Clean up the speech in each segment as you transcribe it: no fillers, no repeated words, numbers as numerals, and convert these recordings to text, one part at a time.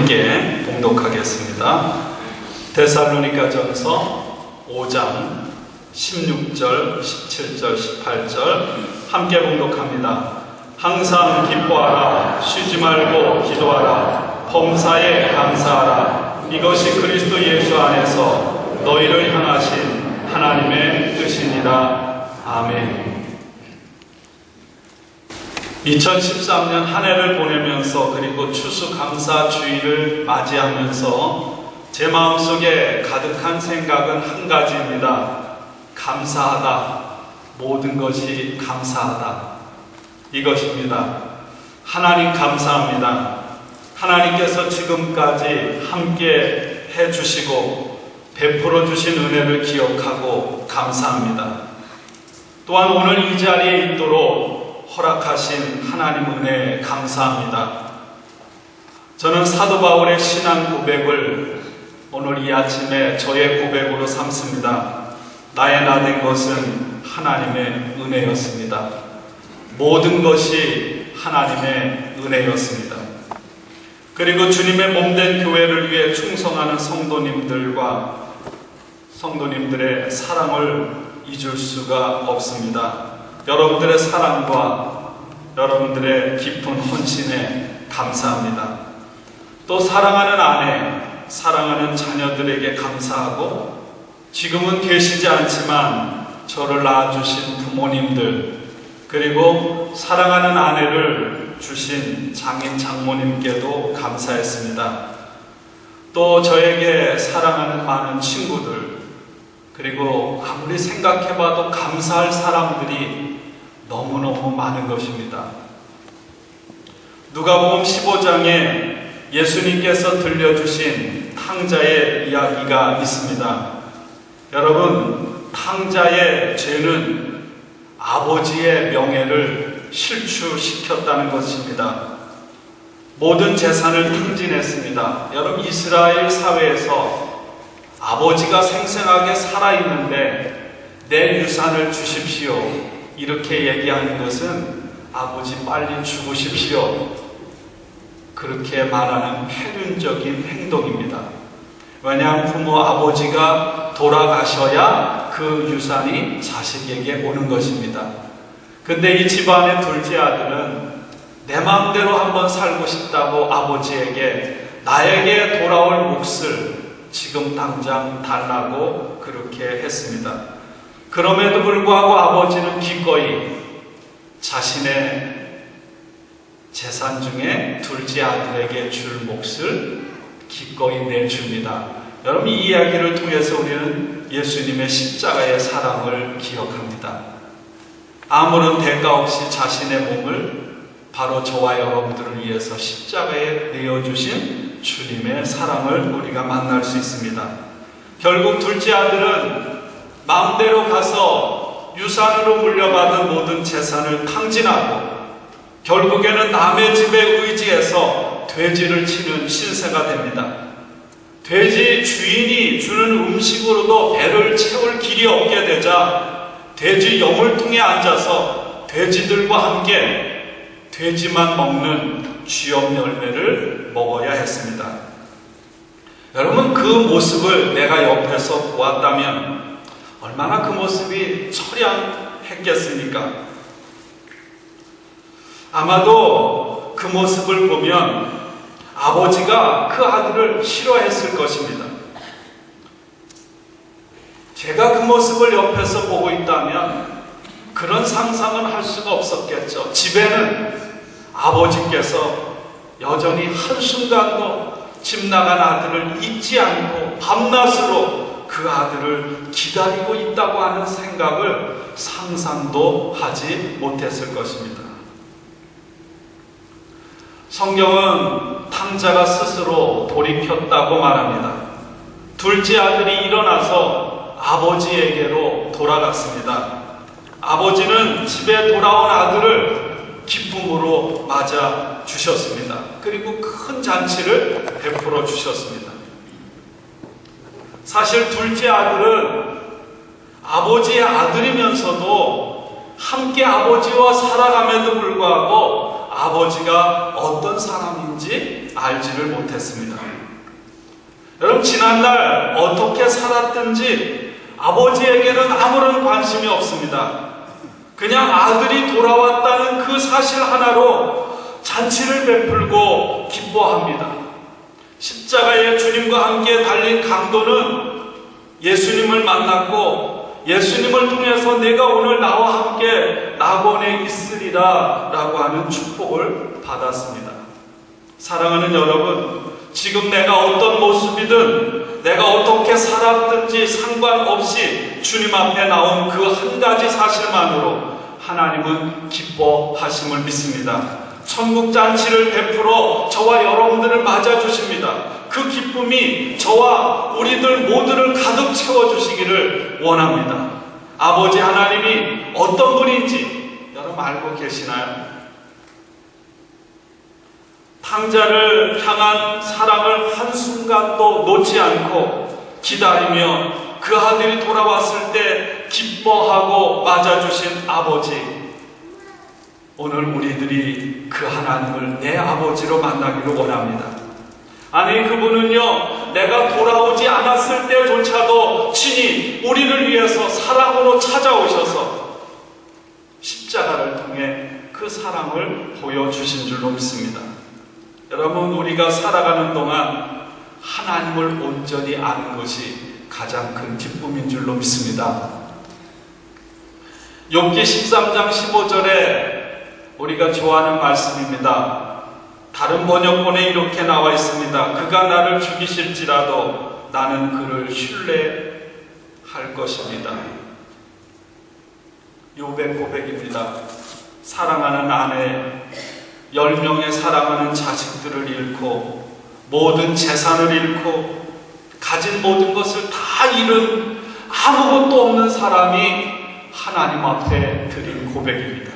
함께 봉독하겠습니다. 데살로니가전서 5장 16절, 17절, 18절 함께 봉독합니다. 항상 기뻐하라, 쉬지 말고 기도하라, 범사에 감사하라. 이것이 그리스도 예수 안에서 너희를 향하신 하나님의 뜻이니라. 아멘. 2013년 한 해를 보내면서 그리고 추수감사주의를 맞이하면서 제 마음속에 가득한 생각은 한 가지입니다. 감사하다. 모든 것이 감사하다. 이것입니다. 하나님 감사합니다. 하나님께서 지금까지 함께 해주시고 베풀어 주신 은혜를 기억하고 감사합니다. 또한 오늘 이 자리에 있도록 허락하신 하나님 은혜에 감사합니다. 저는 사도 바울의 신앙 고백을 오늘 이 아침에 저의 고백으로 삼습니다. 나의 나 된 것은 하나님의 은혜였습니다. 모든 것이 하나님의 은혜였습니다. 그리고 주님의 몸된 교회를 위해 충성하는 성도님들의 사랑을 잊을 수가 없습니다. 여러분들의 사랑과 여러분들의 깊은 헌신에 감사합니다. 또 사랑하는 아내, 사랑하는 자녀들에게 감사하고 지금은 계시지 않지만 저를 낳아주신 부모님들, 그리고 사랑하는 아내를 주신 장인 장모님께도 감사했습니다. 또 저에게 사랑하는 많은 친구들, 그리고 아무리 생각해봐도 감사할 사람들이 너무너무 많은 것입니다. 누가복음 15장에 예수님께서 들려주신 탕자의 이야기가 있습니다. 여러분, 탕자의 죄는 아버지의 명예를 실추시켰다는 것입니다. 모든 재산을 탕진했습니다. 여러분, 이스라엘 사회에서 아버지가 생생하게 살아있는데 내 유산을 주십시오, 이렇게 얘기하는 것은 아버지 빨리 죽으십시오, 그렇게 말하는 폐륜적인 행동입니다. 왜냐하면 부모 아버지가 돌아가셔야 그 유산이 자식에게 오는 것입니다. 근데 이 집안의 둘째 아들은 내 마음대로 한번 살고 싶다고 아버지에게 나에게 돌아올 몫을 지금 당장 달라고 그렇게 했습니다. 그럼에도 불구하고 아버지는 기꺼이 자신의 재산 중에 둘째 아들에게 줄 몫을 기꺼이 내줍니다. 여러분, 이 이야기를 통해서 우리는 예수님의 십자가의 사랑을 기억합니다. 아무런 대가 없이 자신의 몸을 바로 저와 여러분들을 위해서 십자가에 내어주신 주님의 사랑을 우리가 만날 수 있습니다. 결국 둘째 아들은 마음대로 가서 유산으로 물려받은 모든 재산을 탕진하고 결국에는 남의 집에 의지해서 돼지를 치는 신세가 됩니다. 돼지 주인이 주는 음식으로도 배를 채울 길이 없게 되자 돼지 여물통에 앉아서 돼지들과 함께 돼지만 먹는 쥐염 열매를 먹어야 했습니다. 여러분, 그 모습을 내가 옆에서 보았다면 얼마나 그 모습이 처량했겠습니까? 아마도 그 모습을 보면 아버지가 그 아들을 싫어했을 것입니다. 제가 그 모습을 옆에서 보고 있다면 그런 상상은 할 수가 없었겠죠. 집에는 아버지께서 여전히 한순간도 집 나간 아들을 잊지 않고 밤낮으로 그 아들을 기다리고 있다고 하는 생각을 상상도 하지 못했을 것입니다. 성경은 탕자가 스스로 돌이켰다고 말합니다. 둘째 아들이 일어나서 아버지에게로 돌아갔습니다. 아버지는 집에 돌아온 아들을 기쁨으로 맞아 주셨습니다. 그리고 큰 잔치를 베풀어 주셨습니다. 사실 둘째 아들은 아버지의 아들이면서도 함께 아버지와 살아감에도 불구하고 아버지가 어떤 사람인지 알지를 못했습니다. 여러분, 지난날 어떻게 살았든지 아버지에게는 아무런 관심이 없습니다. 그냥 아들이 돌아왔다는 그 사실 하나로 잔치를 베풀고 기뻐합니다. 십자가에 주님과 함께 달린 강도는 예수님을 만났고 예수님을 통해서 내가 오늘 나와 함께 낙원에 있으리라 라고 하는 축복을 받았습니다. 사랑하는 여러분, 지금 내가 어떤 모습이든 내가 어떻게 살았든지 상관없이 주님 앞에 나온 그 한 가지 사실만으로 하나님은 기뻐하심을 믿습니다. 천국 잔치를 베풀어 저와 여러분들을 맞아주십니다. 그 기쁨이 저와 우리들 모두를 가득 채워주시기를 원합니다. 아버지 하나님이 어떤 분인지 여러분 알고 계시나요? 탕자를 향한 사랑을 한순간도 놓지 않고 기다리며 그 아들이 돌아왔을 때 기뻐하고 맞아주신 아버지, 오늘 우리들이 그 하나님을 내 아버지로 만나기를 원합니다. 아니, 그분은요, 내가 돌아오지 않았을 때조차도 친히 우리를 위해서 사랑으로 찾아오셔서 십자가를 통해 그 사랑을 보여주신 줄로 믿습니다. 여러분, 우리가 살아가는 동안 하나님을 온전히 아는 것이 가장 큰 기쁨인 줄로 믿습니다. 욥기 13장 15절에 우리가 좋아하는 말씀입니다. 다른 번역본에 이렇게 나와 있습니다. 그가 나를 죽이실지라도 나는 그를 신뢰할 것입니다. 욥의 고백입니다. 사랑하는 아내, 10명의 사랑하는 자식들을 잃고 모든 재산을 잃고 가진 모든 것을 다 잃은 아무것도 없는 사람이 하나님 앞에 드린 고백입니다.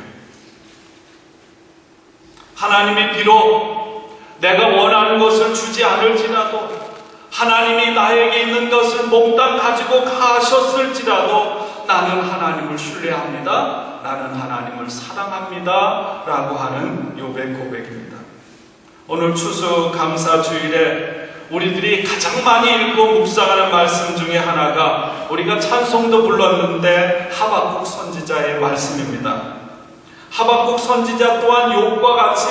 하나님이 비록 내가 원하는 것을 주지 않을지라도, 하나님이 나에게 있는 것을 몽땅 가지고 가셨을지라도 나는 하나님을 신뢰합니다. 나는 하나님을 사랑합니다. 라고 하는 욥의 고백입니다. 오늘 추수감사주일에 우리들이 가장 많이 읽고 묵상하는 말씀 중에 하나가 우리가 찬송도 불렀는데 하박국 선지자의 말씀입니다. 하박국 선지자 또한 욥과 같이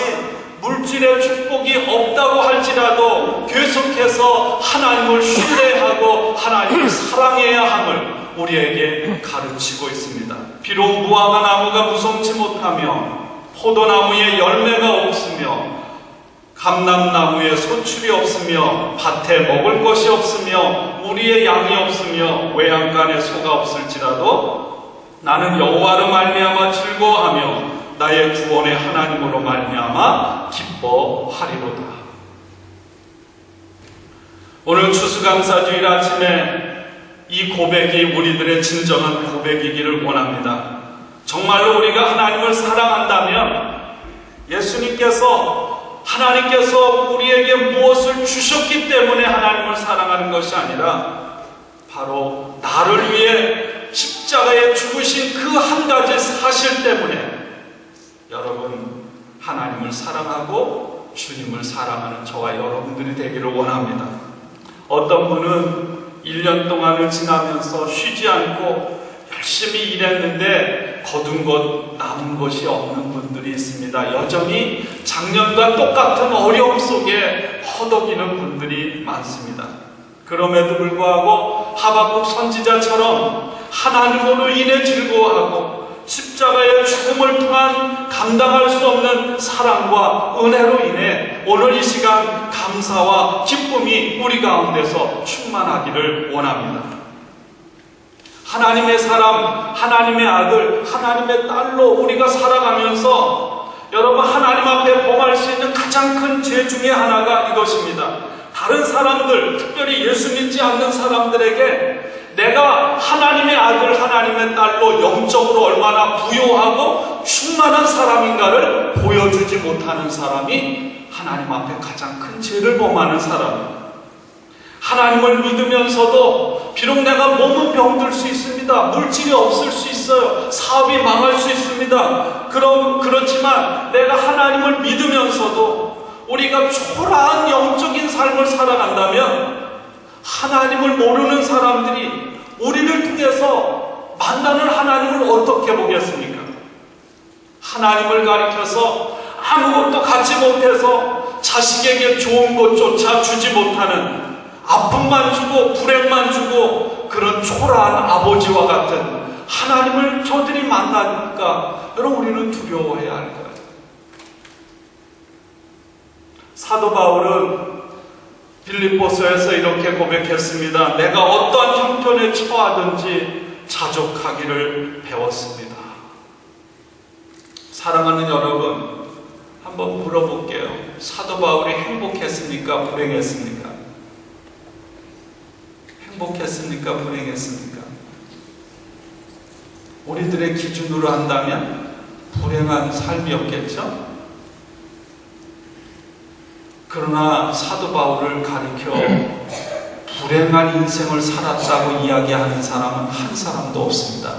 물질의 축복이 없다고 할지라도 계속해서 하나님을 신뢰하고 하나님을 사랑해야 함을 우리에게 가르치고 있습니다. 비록 무화과 나무가 무성치 못하며 포도나무에 열매가 없으며 감람나무에 소출이 없으며 밭에 먹을 것이 없으며 우리의 양이 없으며 외양간에 소가 없을지라도 나는 여호와로 말미암아 즐거워하며 나의 구원의 하나님으로 말미암아 기뻐하리로다. 오늘 추수감사주일 아침에 이 고백이 우리들의 진정한 고백이기를 원합니다. 정말로 우리가 하나님을 사랑한다면 하나님께서 우리에게 무엇을 주셨기 때문에 하나님을 사랑하는 것이 아니라 바로 나를 위해 십자가에 죽으신 그 한 가지 사실 때문에 여러분 하나님을 사랑하고 주님을 사랑하는 저와 여러분들이 되기를 원합니다. 어떤 분은 1년 동안을 지나면서 쉬지 않고 열심히 일했는데 거둔 것 남은 것이 없는 분들이 있습니다. 여전히 작년과 똑같은 어려움 속에 허덕이는 분들이 많습니다. 그럼에도 불구하고 하박국 선지자처럼 하나님으로 인해 즐거워하고 십자가의 죽음을 통한 감당할 수 없는 사랑과 은혜로 인해 오늘 이 시간 감사와 기쁨이 우리 가운데서 충만하기를 원합니다. 하나님의 사람, 하나님의 아들, 하나님의 딸로 우리가 살아가면서 여러분 하나님 앞에 범할 수 있는 가장 큰 죄 중에 하나가 이것입니다. 다른 사람들, 특별히 예수 믿지 않는 사람들에게 내가 하나님의 아들, 하나님의 딸로 영적으로 얼마나 부요하고 충만한 사람인가를 보여주지 못하는 사람이 하나님 앞에 가장 큰 죄를 범하는 사람입니다. 하나님을 믿으면서도 비록 내가 몸은 병들 수 있습니다. 물질이 없을 수 있어요. 사업이 망할 수 있습니다. 그렇지만 내가 하나님을 믿으면서도 우리가 초라한 영적인 삶을 살아간다면 하나님을 모르는 사람들이 우리를 통해서 만나는 하나님을 어떻게 보겠습니까? 하나님을 가리켜서 아무것도 갖지 못해서 자식에게 좋은 것조차 주지 못하는, 아픔만 주고 불행만 주고 그런 초라한 아버지와 같은 하나님을 저들이 만나니까 여러분 우리는 두려워해야 할 거예요. 사도 바울은 빌립보서에서 이렇게 고백했습니다. 내가 어떠한 형편에 처하든지 자족하기를 배웠습니다. 사랑하는 여러분, 한번 물어볼게요. 사도 바울이 행복했습니까? 불행했습니까? 행복했습니까? 불행했습니까? 우리들의 기준으로 한다면 불행한 삶이었겠죠? 그러나 사도 바울을 가리켜 불행한 인생을 살았다고 이야기하는 사람은 한 사람도 없습니다.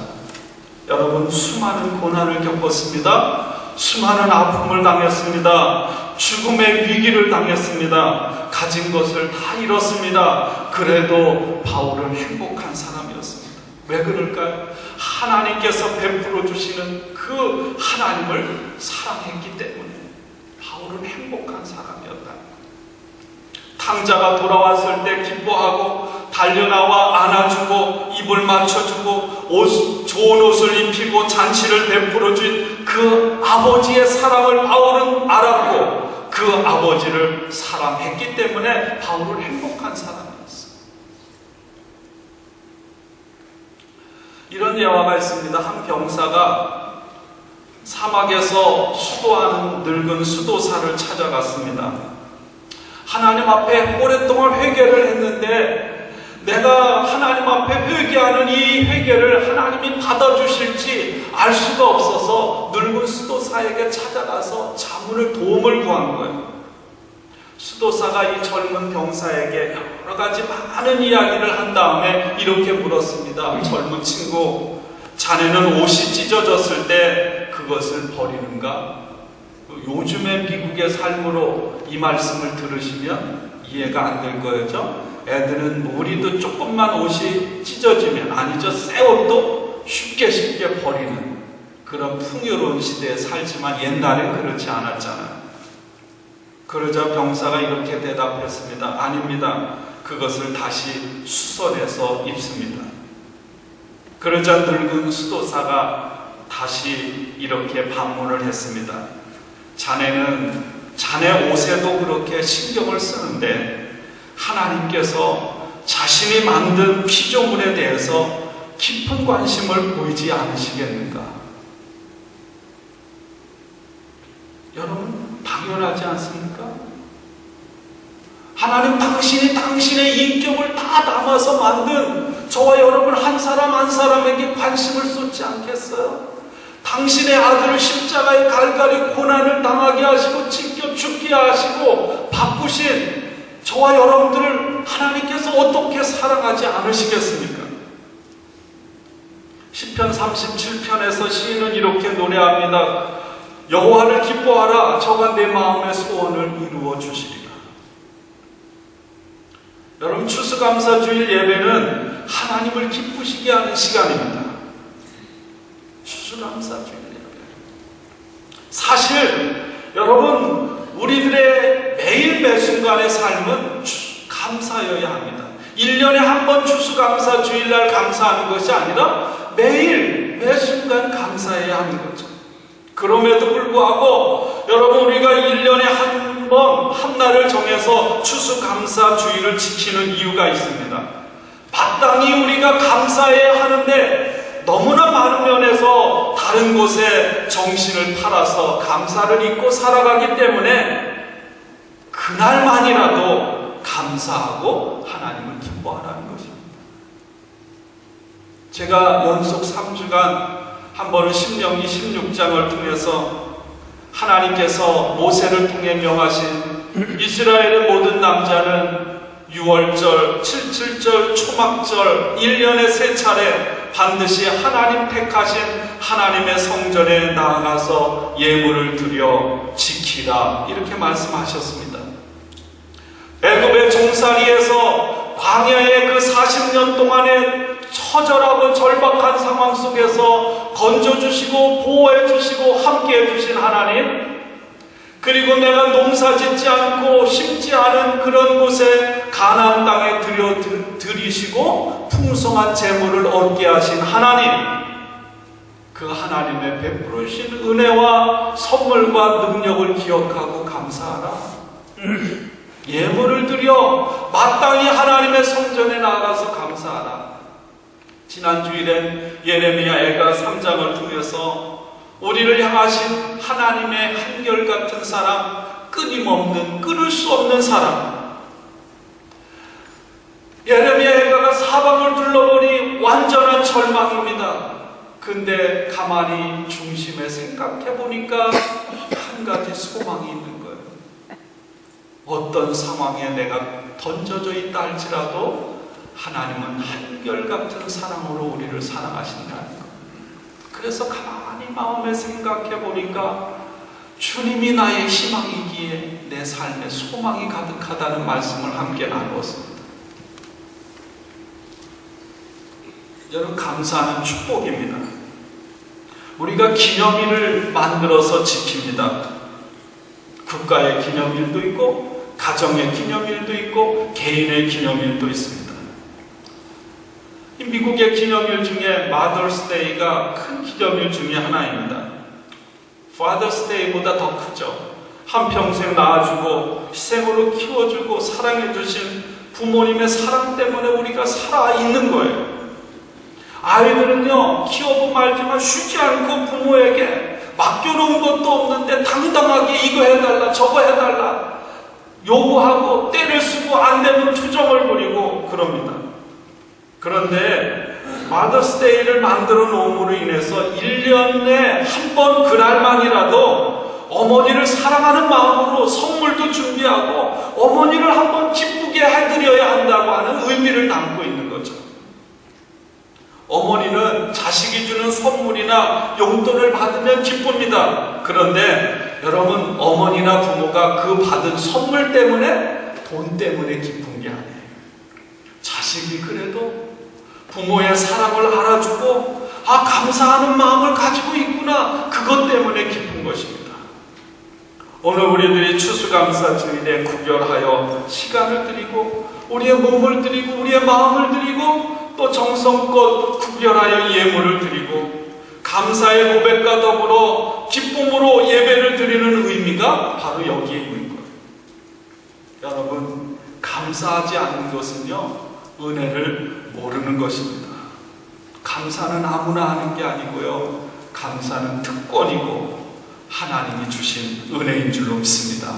여러분, 수많은 고난을 겪었습니다. 수많은 아픔을 당했습니다. 죽음의 위기를 당했습니다. 가진 것을 다 잃었습니다. 그래도 바울은 행복한 사람이었습니다. 왜 그럴까요? 하나님께서 베풀어 주시는 그 하나님을 사랑했기 때문에 바울은 행복한 사람이었다. 탕자가 돌아왔을 때 기뻐하고 달려나와 안아주고 입을 맞춰주고 좋은 옷을 입히고 잔치를 베풀어준 그 아버지의 사랑을 바울은 알았고 그 아버지를 사랑했기 때문에 바울은 행복한 사람이었어요. 이런 예화가 있습니다. 한 병사가 사막에서 수도하는 늙은 수도사를 찾아갔습니다. 하나님 앞에 오랫동안 회개를 했는데 내가 하나님 앞에 회개하는 이 회개를 하나님이 받아주실지 알 수가 없어서 늙은 수도사에게 찾아가서 자문을, 도움을 구한 거예요. 수도사가 이 젊은 병사에게 여러 가지 많은 이야기를 한 다음에 이렇게 물었습니다. 젊은 친구, 자네는 옷이 찢어졌을 때 그것을 버리는가? 요즘의 미국의 삶으로 이 말씀을 들으시면 이해가 안 될 거예요. 애들은 우리도 조금만 옷이 찢어지면, 아니죠, 새 옷도 쉽게 버리는 그런 풍요로운 시대에 살지만 옛날엔 그렇지 않았잖아요. 그러자 병사가 이렇게 대답했습니다. 아닙니다. 그것을 다시 수선해서 입습니다. 그러자 늙은 수도사가 다시 이렇게 반문을 했습니다. 자네는 자네 옷에도 그렇게 신경을 쓰는데 하나님께서 자신이 만든 피조물에 대해서 깊은 관심을 보이지 않으시겠는가? 여러분, 당연하지 않습니까? 하나님 당신이 당신의 인격을 다 담아서 만든 저와 여러분 한 사람 한 사람에게 관심을 쏟지 않겠어요? 당신의 아들을 십자가에 갈갈이 고난을 당하게 하시고 찢겨 죽게 하시고 바꾸신 저와 여러분들을 하나님께서 어떻게 사랑하지 않으시겠습니까? 시편 37편에서 시인은 이렇게 노래합니다. 여호와를 기뻐하라. 저가 내 마음의 소원을 이루어 주시리라. 여러분, 추수감사주일 예배는 하나님을 기쁘시게 하는 시간입니다. 추수감사주일 예배. 사실 여러분, 우리들의 매일 매순간의 삶은 감사여야 합니다. 1년에 한 번 추수감사주일날 감사하는 것이 아니라 매일 매순간 감사해야 하는 거죠. 그럼에도 불구하고 여러분, 우리가 1년에 한 번 한날을 정해서 추수감사주일을 지키는 이유가 있습니다. 마땅히 우리가 감사해야 하는데 너무나 많은 면에서 다른 곳에 정신을 팔아서 감사를 잊고 살아가기 때문에 그날만이라도 감사하고 하나님을 기뻐하라는 것입니다. 제가 연속 3주간 한 번은 신명기 16장을 통해서 하나님께서 모세를 통해 명하신 이스라엘의 모든 남자는 유월절, 칠칠절, 초막절 1년에 3차례 반드시 하나님 택하신 하나님의 성전에 나아가서 예물을 드려 지키라 이렇게 말씀하셨습니다. 애굽의 종살이에서 광야의 그 40년 동안의 처절하고 절박한 상황 속에서 건져주시고 보호해주시고 함께해주신 하나님, 그리고 내가 농사 짓지 않고 심지 않은 그런 곳에 가나안 땅에 들이시고 풍성한 재물을 얻게 하신 하나님, 그 하나님의 베푸르신 은혜와 선물과 능력을 기억하고 감사하라. 예물을 드려 마땅히 하나님의 성전에 나가서 감사하라. 지난 주일엔 예레미야가 3장을 통해서 우리를 향하신 하나님의 한결같은 사랑, 끊임없는, 끊을 수 없는 사랑. 예레미야가 사방을 둘러보니 완전한 절망입니다. 근데 가만히 중심에 생각해 보니까 한 가지 소망이 있는 거예요. 어떤 상황에 내가 던져져 있다 할지라도 하나님은 한결같은 사랑으로 우리를 사랑하신다는 것. 그래서 가만히 마음에 생각해 보니까 주님이 나의 희망이기에 내 삶에 소망이 가득하다는 말씀을 함께 나누었습니다. 여러분, 감사하는 축복입니다. 우리가 기념일을 만들어서 지킵니다. 국가의 기념일도 있고 가정의 기념일도 있고 개인의 기념일도 있습니다. 미국의 기념일 중에 Mother's Day가 큰 기념일 중에 하나입니다. Father's Day보다 더 크죠. 한평생 낳아주고 희생으로 키워주고 사랑해주신 부모님의 사랑 때문에 우리가 살아있는 거예요. 아이들은요, 키워도 말지만 쉬지 않고 부모에게 맡겨놓은 것도 없는데 당당하게 이거 해달라 저거 해달라 요구하고 때를 쓰고 안 되면 투정을 부리고 그럽니다. 그런데 마더스데이를 만들어 놓음으로 인해서 1년에 한 번 그날만이라도 어머니를 사랑하는 마음으로 선물도 준비하고 어머니를 한번 기쁘게 해드려야 한다고 하는 의미를 담고 있는 거죠. 어머니는 자식이 주는 선물이나 용돈을 받으면 기쁩니다. 그런데 여러분, 어머니나 부모가 그 받은 선물 때문에, 돈 때문에 기쁜 게 아니에요. 자식이 그래도 부모의 사랑을 알아주고 감사하는 마음을 가지고 있구나, 그것 때문에 기쁜 것입니다. 오늘 우리들이 추수감사 주일에 구별하여 시간을 드리고 우리의 몸을 드리고 우리의 마음을 드리고 또 정성껏 구별하여 예물을 드리고 감사의 고백과 더불어 기쁨으로 예배를 드리는 의미가 바로 여기에 있는 거예요. 여러분, 감사하지 않는 것은요, 은혜를 모르는 것입니다. 감사는 아무나 하는 게 아니고요, 감사는 특권이고 하나님이 주신 은혜인 줄로 믿습니다.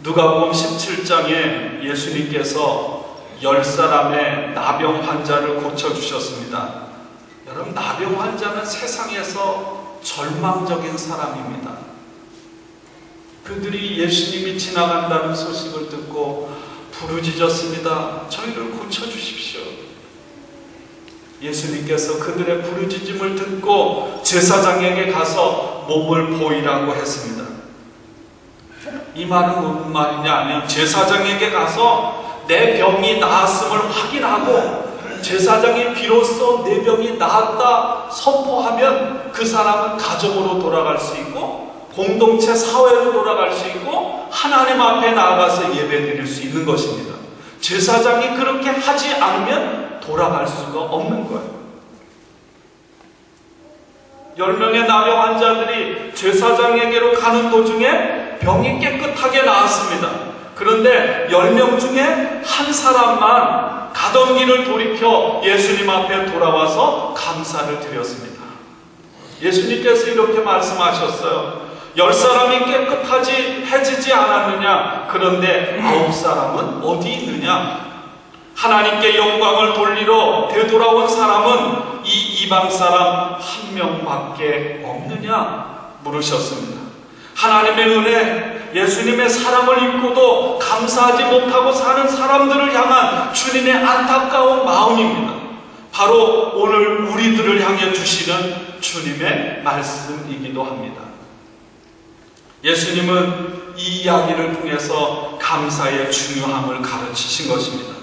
누가복음 17장에 예수님께서 10사람의 나병 환자를 고쳐주셨습니다. 여러분, 나병 환자는 세상에서 절망적인 사람입니다. 그들이 예수님이 지나간다는 소식을 듣고 부르짖었습니다. 저희를 고쳐주십시오. 예수님께서 그들의 부르짖음을 듣고 제사장에게 가서 몸을 보이라고 했습니다. 이 말은 무슨 말이냐 하면, 제사장에게 가서 내 병이 나았음을 확인하고 제사장이 비로소 내 병이 나았다 선포하면 그 사람은 가정으로 돌아갈 수 있고 공동체 사회로 돌아갈 수 있고 하나님 앞에 나아가서 예배드릴 수 있는 것입니다. 제사장이 그렇게 하지 않으면 돌아갈 수가 없는 거예요. 10명의 나병 환자들이 제사장에게로 가는 도중에 병이 깨끗하게 나았습니다. 그런데 10명 중에 한 사람만 가던 길을 돌이켜 예수님 앞에 돌아와서 감사를 드렸습니다. 예수님께서 이렇게 말씀하셨어요. 10사람이 깨끗하지 해지지 않았느냐? 그런데 9사람은 어디 있느냐? 하나님께 영광을 돌리러 되돌아온 사람은 이 이방 사람 한 명밖에 없느냐? 물으셨습니다. 하나님의 은혜, 예수님의 사랑을 입고도 감사하지 못하고 사는 사람들을 향한 주님의 안타까운 마음입니다. 바로 오늘 우리들을 향해 주시는 주님의 말씀이기도 합니다. 예수님은 이 이야기를 통해서 감사의 중요함을 가르치신 것입니다.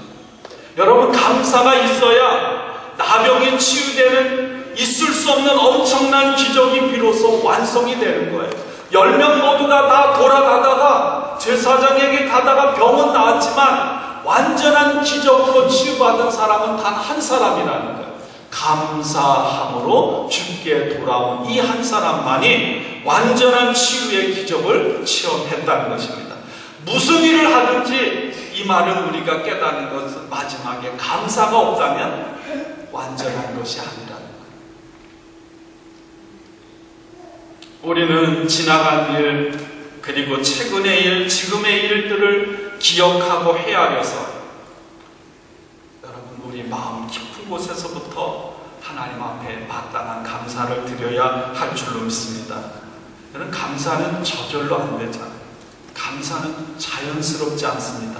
여러분, 감사가 있어야 나병이 치유되는 있을 수 없는 엄청난 기적이 비로소 완성이 되는 거예요. 10명 모두가 다 돌아가다가 제사장에게 가다가 병은 나았지만 완전한 기적으로 치유받은 사람은 단 한 사람이라는 거예요. 감사함으로 주께 돌아온 이 한 사람만이 완전한 치유의 기적을 체험했다는 것입니다. 무슨 일을 하든지 이 말은 우리가 깨닫는 것은 마지막에 감사가 없다면 완전한 것이 아니라는 거예요. 우리는 지나간 일, 그리고 최근의 일, 지금의 일들을 기억하고 헤아려서 여러분, 우리 마음 깊은 곳에서부터 하나님 앞에 마땅한 감사를 드려야 할 줄로 믿습니다. 여러분, 감사는 저절로 안 되잖아요. 감사는 자연스럽지 않습니다.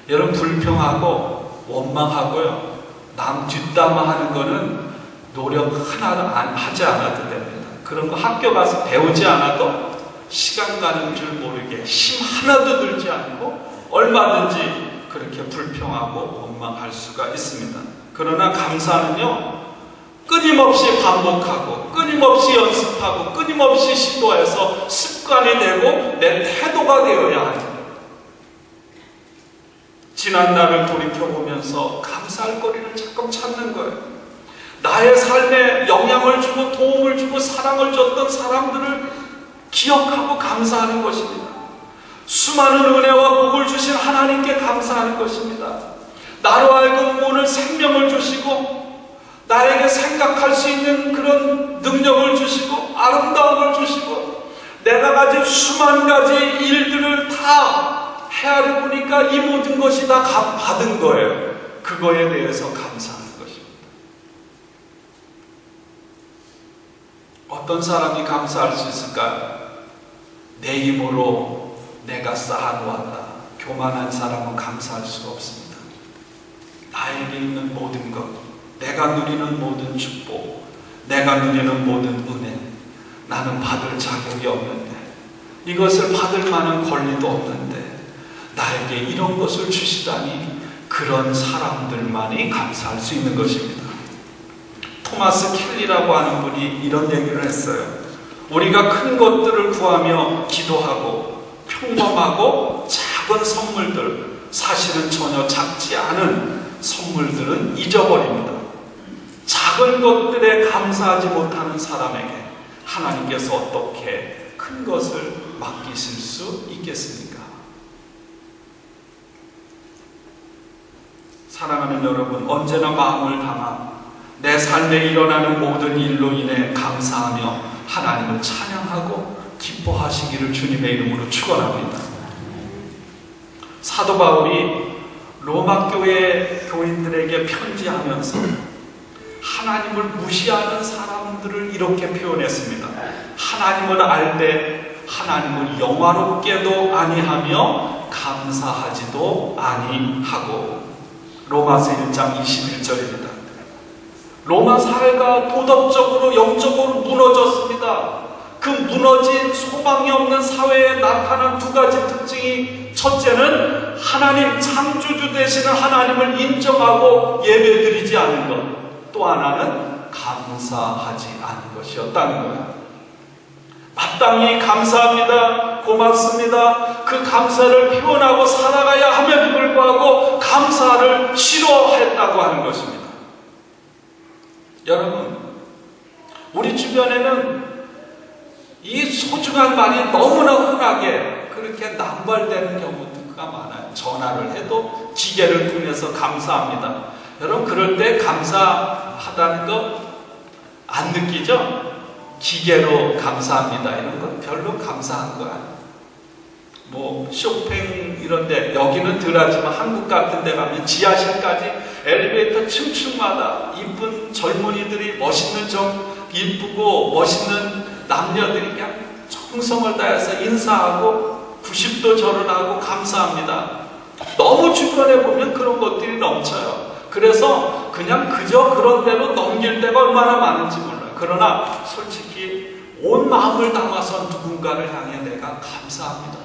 여러분, 불평하고 원망하고요, 남 뒷담화하는 거는 노력 하나도 하지 않아도 됩니다. 그런 거 학교 가서 배우지 않아도 시간 가는 줄 모르게 힘 하나도 들지 않고 얼마든지 그렇게 불평하고 원망할 수가 있습니다. 그러나 감사는요, 끊임없이 반복하고 끊임없이 연습하고 끊임없이 시도해서 습관이 되고 내 태도가 되어야 합니다. 지난 날을 돌이켜보면서 감사할 거리를 자꾸 찾는 거예요. 나의 삶에 영향을 주고 도움을 주고 사랑을 줬던 사람들을 기억하고 감사하는 것입니다. 수많은 은혜와 복을 주신 하나님께 감사하는 것입니다. 나로 하여금 오늘 생명을 주시고 나에게 생각할 수 있는 그런 능력을 주시고 아름다움을 주시고 내가 가진 수만 가지 일들을 다 헤아려 보니까 이 모든 것이 다 받은 거예요. 그거에 대해서 감사하는 것입니다. 어떤 사람이 감사할 수 있을까요? 내 힘으로 내가 쌓아놓았다. 교만한 사람은 감사할 수가 없습니다. 나에게 있는 모든 것, 내가 누리는 모든 축복, 내가 누리는 모든 은혜, 나는 받을 자격이 없는데, 이것을 받을 만한 권리도 없는데 나에게 이런 것을 주시다니, 그런 사람들만이 감사할 수 있는 것입니다. 토마스 켈리라고 하는 분이 이런 얘기를 했어요. 우리가 큰 것들을 구하며 기도하고 평범하고 작은 선물들, 사실은 전혀 작지 않은 선물들은 잊어버립니다. 작은 것들에 감사하지 못하는 사람에게 하나님께서 어떻게 큰 것을 맡기실 수 있겠습니까? 사랑하는 여러분, 언제나 마음을 담아 내 삶에 일어나는 모든 일로 인해 감사하며 하나님을 찬양하고 기뻐하시기를 주님의 이름으로 축원합니다. 사도 바울이 로마 교회 교인들에게 편지하면서 하나님을 무시하는 사람들을 이렇게 표현했습니다. 하나님을 알 때 하나님을 영화롭게도 아니하며 감사하지도 아니하고. 로마서 1장 21절입니다. 로마 사회가 도덕적으로 영적으로 무너졌습니다. 그 무너진 소망이 없는 사회에 나타난 두 가지 특징이, 첫째는 하나님 창조주 되시는 하나님을 인정하고 예배드리지 않는 것, 또 하나는 감사하지 않은 것이었다는 거예요. 마땅히 감사합니다, 고맙습니다, 그 감사를 표현하고 살아가야 함에도 불구하고 감사를 싫어했다고 하는 것입니다. 여러분, 우리 주변에는 이 소중한 말이 너무나 흔하게 그렇게 남발되는 경우가 많아요. 전화를 해도 기계를 통해서 감사합니다. 여러분, 그럴 때 감사하다는 거 안 느끼죠? 기계로 감사합니다 이런 건 별로 감사한 거 아니에요. 뭐 쇼핑 이런데, 여기는 덜하지만 한국 같은 데 가면 지하실까지 엘리베이터 층층마다 이쁜 젊은이들이, 멋있는 이쁘고 멋있는 남녀들이 그냥 정성을 다해서 인사하고 90도 절을 하고 감사합니다. 너무 주변에 보면 그런 것들이 넘쳐요. 그래서 그냥 그저 그런 대로 넘길 때가 얼마나 많은지 몰라요. 그러나 솔직히 온 마음을 담아서 누군가를 향해 내가 감사합니다,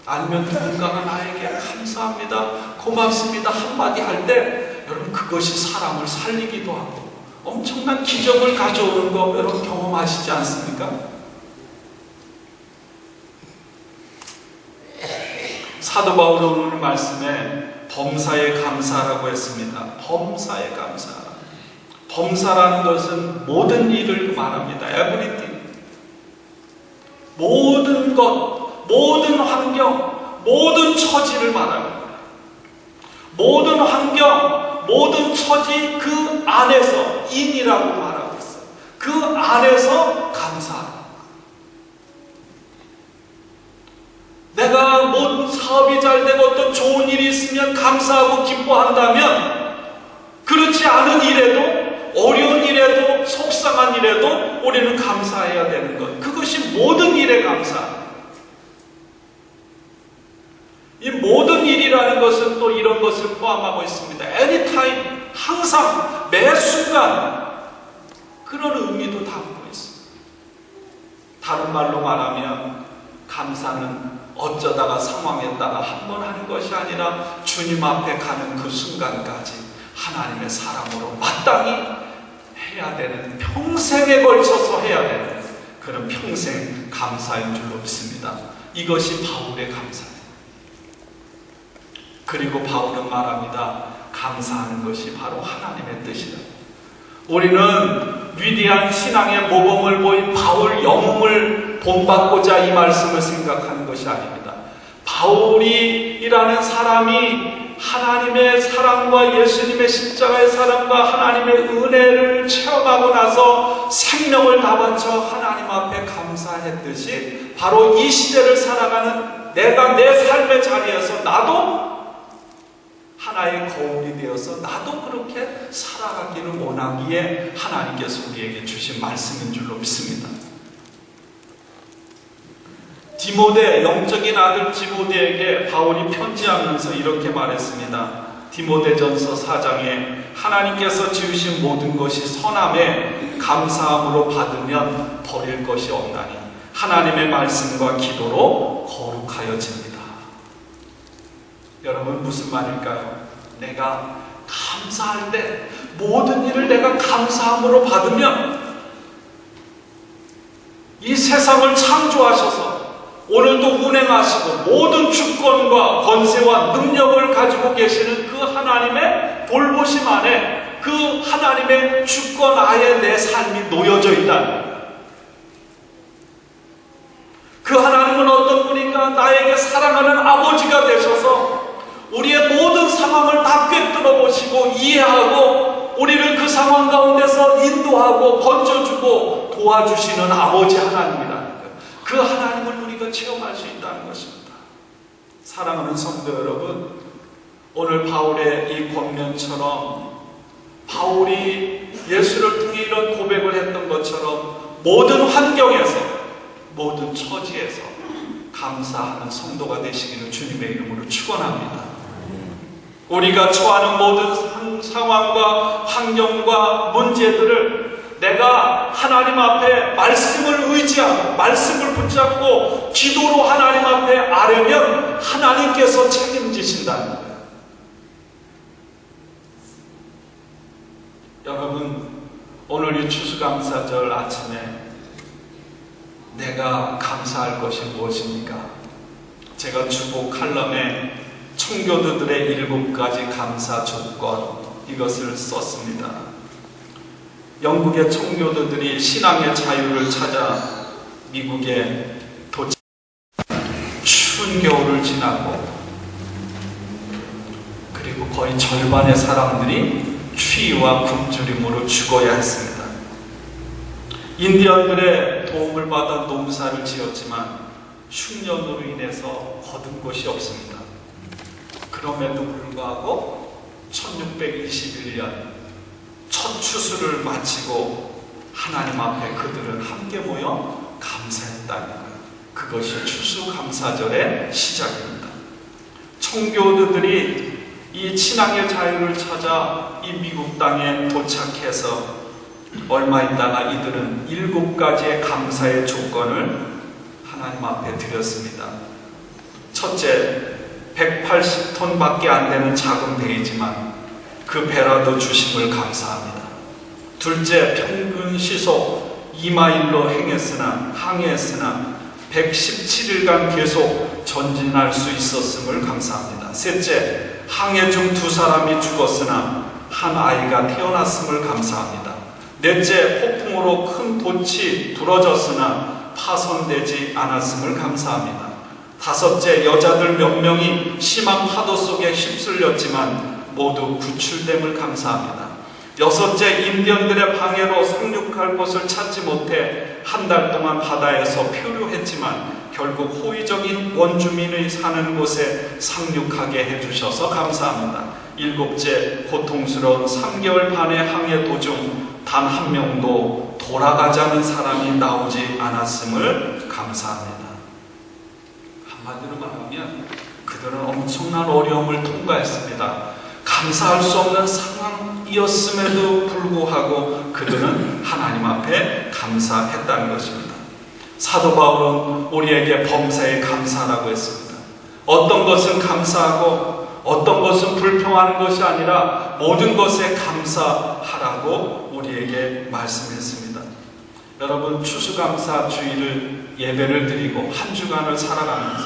아니면 누군가가 나에게 감사합니다, 고맙습니다 한마디 할 때 여러분 그것이 사람을 살리기도 하고 엄청난 기적을 가져오는 거 여러분 경험하시지 않습니까? 사도 바울은 오늘 말씀에 범사에 감사라고 했습니다. 범사에 감사. 범사라는 것은 모든 일을 말합니다. everything. 모든 것, 모든 환경, 모든 처지를 말합니다. 모든 환경, 모든 처지 그 안에서 인이라고 말하고 있어요. 그 안에서 감사합니다. 내가 뭐 사업이 잘 되고 어떤 좋은 일이 있으면 감사하고 기뻐한다면, 그렇지 않은 일에도, 어려운 일에도, 속상한 일에도 우리는 감사해야 되는 것. 그것이 모든 일에 감사. 이 모든 일이라는 것은 또 이런 것을 포함하고 있습니다. anytime, 항상, 매 순간 그런 의미도 담고 있습니다. 다른 말로 말하면 감사는 어쩌다가 상황에 따라 한 번 하는 것이 아니라 주님 앞에 가는 그 순간까지 하나님의 사람으로 마땅히 해야 되는, 평생에 걸쳐서 해야 되는 그런 평생 감사인 줄로 믿습니다. 이것이 바울의 감사예요. 그리고 바울은 말합니다. 감사하는 것이 바로 하나님의 뜻이다. 우리는 위대한 신앙의 모범을 보인 바울 영웅을 본받고자 이 말씀을 생각하는 것이 아닙니다. 바울이라는 사람이 하나님의 사랑과 예수님의 십자가의 사랑과 하나님의 은혜를 체험하고 나서 생명을 다 바쳐 하나님 앞에 감사했듯이 바로 이 시대를 살아가는 내가 내 삶의 자리에서 나도 하나의 거울이 되어서 나도 그렇게 살아가기를 원하기에 하나님께서 우리에게 주신 말씀인 줄로 믿습니다. 디모데, 영적인 아들 디모데에게 바울이 편지하면서 이렇게 말했습니다. 디모데전서 4장에 하나님께서 지으신 모든 것이 선함에 감사함으로 받으면 버릴 것이 없나니 하나님의 말씀과 기도로 거룩하여집니다. 여러분 무슨 말일까요? 내가 감사할 때, 모든 일을 내가 감사함으로 받으면 이 세상을 창조하셔서 오늘도 운행하시고 모든 주권과 권세와 능력을 가지고 계시는 그 하나님의 돌보심 안에 그 하나님의 주권 아래 내 삶이 놓여져 있다. 그 하나님은 어떤 분인가? 나에게 사랑하는 아버지가 되셔서 우리의 모든 상황을 다 꿰뚫어 보시고 이해하고 우리를 그 상황 가운데서 인도하고 건져주고 도와주시는 아버지 하나님이라는 거예요. 그 하나님을 우리가 체험할 수 있다는 것입니다. 사랑하는 성도 여러분, 오늘 바울의 이 권면처럼 바울이 예수를 통해 이런 고백을 했던 것처럼 모든 환경에서, 모든 처지에서 감사하는 성도가 되시기를 주님의 이름으로 축원합니다. 우리가 처하는 모든 상황과 환경과 문제들을 내가 하나님 앞에 말씀을 의지하고 말씀을 붙잡고 기도로 하나님 앞에 아뢰면 하나님께서 책임지신다는 거예요. 여러분, 오늘 이 추수감사절 아침에 내가 감사할 것이 무엇입니까? 제가 주보 칼럼에 청교도들의 7가지 감사 조건, 이것을 썼습니다. 영국의 청교도들이 신앙의 자유를 찾아 미국에 도착, 추운 겨울을 지나고 그리고 거의 절반의 사람들이 추위와 굶주림으로 죽어야 했습니다. 인디언들의 도움을 받아 농사를 지었지만 흉년으로 인해서 거둔 것이 없습니다. 그럼에도 불구하고 1621년 첫 추수를 마치고 하나님 앞에 그들은 함께 모여 감사했다는 거예요. 그것이 추수감사절의 시작입니다. 청교도들이 이 신앙의 자유를 찾아 이 미국 땅에 도착해서 얼마 있다가 이들은 7가지의 감사의 조건을 하나님 앞에 드렸습니다. 첫째, 180톤 밖에 안 되는 작은 배이지만 그 배라도 주심을 감사합니다. 둘째, 평균 시속 2마일로 항해했으나 117일간 계속 전진할 수 있었음을 감사합니다. 셋째, 항해 중 2사람이 죽었으나 한 아이가 태어났음을 감사합니다. 넷째, 폭풍으로 큰 돛이 부러졌으나 파손되지 않았음을 감사합니다. 다섯째, 여자들 몇 명이 심한 파도 속에 휩쓸렸지만 모두 구출됨을 감사합니다. 여섯째, 인디언들의 방해로 상륙할 곳을 찾지 못해 한 달 동안 바다에서 표류했지만 결국 호의적인 원주민이 사는 곳에 상륙하게 해주셔서 감사합니다. 일곱째, 고통스러운 3개월 반의 항해 도중 단 한 명도 돌아가자는 사람이 나오지 않았음을 감사합니다. 한마디로 말하면 그들은 엄청난 어려움을 통과했습니다. 감사할 수 없는 상황이었음에도 불구하고 그들은 하나님 앞에 감사했다는 것입니다. 사도 바울은 우리에게 범사에 감사라고 했습니다. 어떤 것은 감사하고 어떤 것은 불평하는 것이 아니라 모든 것에 감사하라고 우리에게 말씀했습니다. 여러분, 추수감사 주일을 예배를 드리고 한 주간을 살아가면서,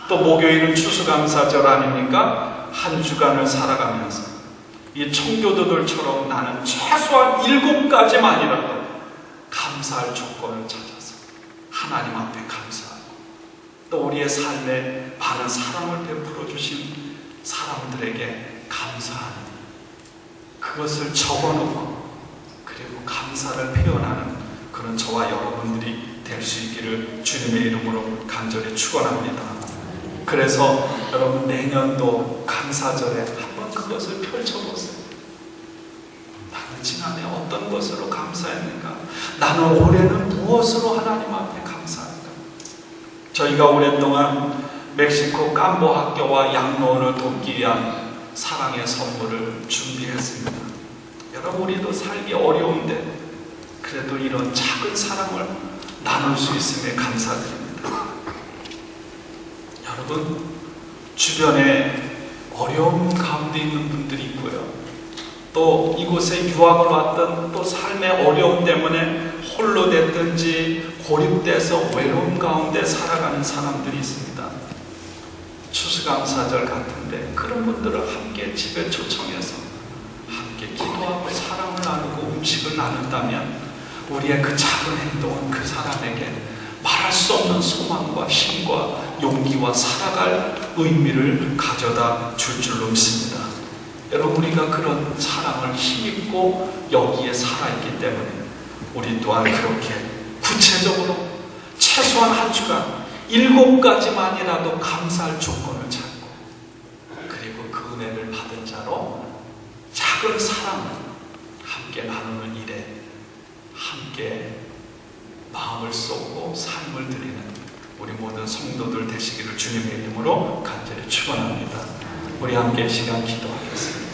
또 목요일은 추수감사절 아닙니까? 한 주간을 살아가면서 이 청교도들처럼 나는 최소한 7가지만이라도 감사할 조건을 찾아서 하나님 앞에 감사하고, 또 우리의 삶에 많은 사랑을 베풀어 주신 사람들에게 감사하는, 그것을 적어놓고 그리고 감사를 표현하는 그런 저와 여러분들이 될 수 있기를 주님의 이름으로 간절히 축원합니다. 그래서 여러분, 내년도 감사절에 한번 그것을 펼쳐보세요. 나는 지난해 어떤 것으로 감사했는가? 나는 올해는 무엇으로 하나님 앞에 감사할까? 저희가 오랫동안 멕시코 깜보 학교와 양로원을 돕기 위한 사랑의 선물을 준비했습니다. 여러분, 우리도 살기 어려운데 그래도 이런 작은 사랑을 나눌 수 있음에 감사드립니다. 여러분, 주변에 어려움 가운데 있는 분들이 있고요. 또 이곳에 유학을 왔던, 또 삶의 어려움 때문에 홀로 됐든지 고립돼서 외로움 가운데 살아가는 사람들이 있습니다. 추수감사절 같은데 그런 분들을 함께 집에 초청해서 함께 기도하고 사랑을 나누고 음식을 나눈다면 우리의 그 작은 행동은 그 사람에게 말할 수 없는 소망과 힘과 용기와 살아갈 의미를 가져다 줄 줄로 믿습니다. 여러분, 우리가 그런 사랑을 힘입고 여기에 살아있기 때문에 우리 또한 그렇게 구체적으로 최소한 한 주간 7가지만이라도 감사할 조건을 찾고, 그리고 그 은혜를 받은 자로 작은 사랑을 함께 나누는 일에 함께 마음을 쏟고 삶을 드리는 우리 모든 성도들 되시기를 주님의 이름으로 간절히 축원합니다. 우리 함께 시간 기도하겠습니다.